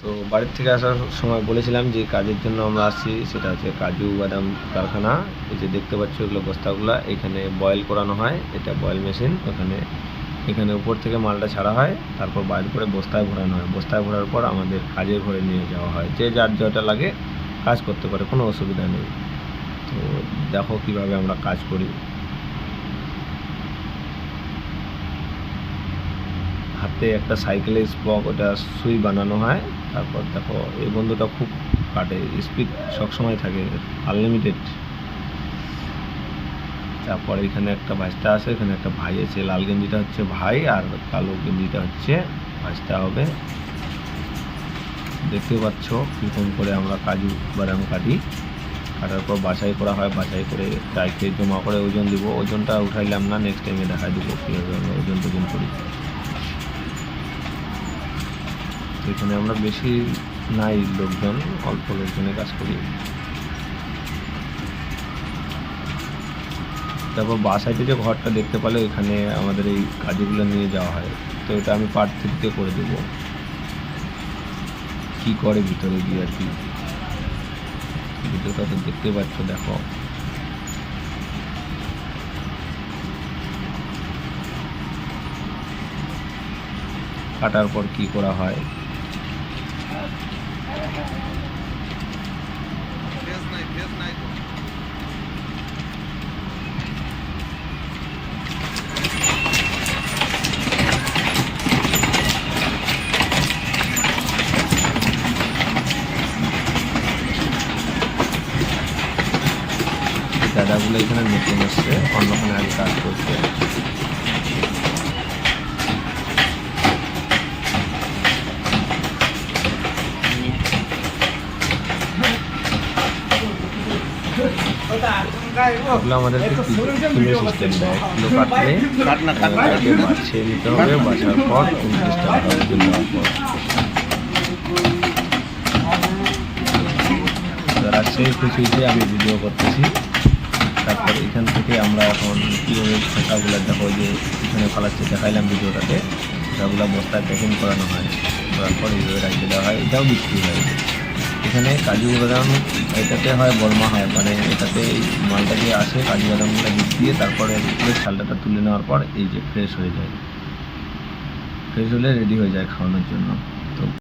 তো বাড়ির থেকে আসার সময় বলেছিলাম যে কাজের জন্য আমরা আসছি, সেটা হচ্ছে কাজু বাদাম কারখানা। এই যে দেখতে পাচ্ছ এগুলো বস্তাগুলো, এখানে বয়েল করানো হয়, এটা বয়েল মেশিন। এখানে উপর থেকে মালটা ছাড়া হয়, তারপর বাইর করে বস্তায় ভরানো হয়। বস্তায় ভরার পর আমাদের কাজের ঘরে নিয়ে যাওয়া হয়। যে যার যেটা লাগে কাজ করতে পারে, কোনো অসুবিধা নেই। তো দেখো কীভাবে আমরা কাজ করি। হাতে একটা সাইকেলের স্পক, ওটা সুই বানানো হয়। তারপর দেখো এই বন্ধুটা খুব কাটে, স্পিড সবসময় থাকে, আনলিমিটেড। তারপর এখানে একটা ভাজটা আছে, এখানে একটা ভাই আছে। লাল গেঞ্জিটা হচ্ছে ভাই, আর কালো গেঞ্জিটা হচ্ছে ভাজটা হবে। দেখতে পাচ্ছ কীরকম করে আমরা কাজু বাদাম কাটি। কাটার পর বাছাই করা হয়, বাছাই করে ট্রাইকে জমা করে ওজন দিব। ওজনটা উঠাইলাম না, নেক্সট টাইমে দেখাই দেবো কীভাবে আমরা ওজন করি। এখানে আমরা বেশি নাই লোকজন, অল্প লোকজনে কাজ করি। তারপর বাসাইতে যে ঘরটা দেখতে পেলে, এখানে আমাদের এই কাজগুলো নিয়ে যাওয়া হয়। তো এটা আমি পার্ট 3-তে করে দেবো, কি করে ভিতরে গিয়ে আর কি। ভিডিওটা তো দেখতে পাচ্ছ, দেখো। কাটার পর কি করা হয়। দাদাগুলো এখানে নতুন এসছে, অন্যখানে আগে কাজ করছে। এগুলো আমাদেরকে কিলো সিস্টেম দেয়, কিলো কাটলে বাছিয়ে নিতে হবে। বাছার পর 29 টাকা ওজন দেওয়ার পর যারা সেই খুশিতে আমি ভিডিও করতেছি। তারপর এখান থেকে আমরা এখন কীভাবে খোসাগুলো দেখো, যে এখানে ফালাচ্ছে দেখাইলাম ভিডিওটাতে। খোসাগুলো বস্তায় প্যাকিং করানো হয়, করার পর এইভাবে রাখতে দেওয়া হয়, এটাও বিক্রি হয়। এখানে কাজু বাদাম এটাতে হয় বর্মা হয়, মানে এটাতে মালটা দিয়ে আসে, কাজু বাদামগুলো দিয়ে তারপরে ছালটাটা তুলে নেওয়ার পর এই যে ফ্রেশ হয়ে যায়। ফ্রেশ হলে রেডি হয়ে যায় খাওয়ানোর জন্য।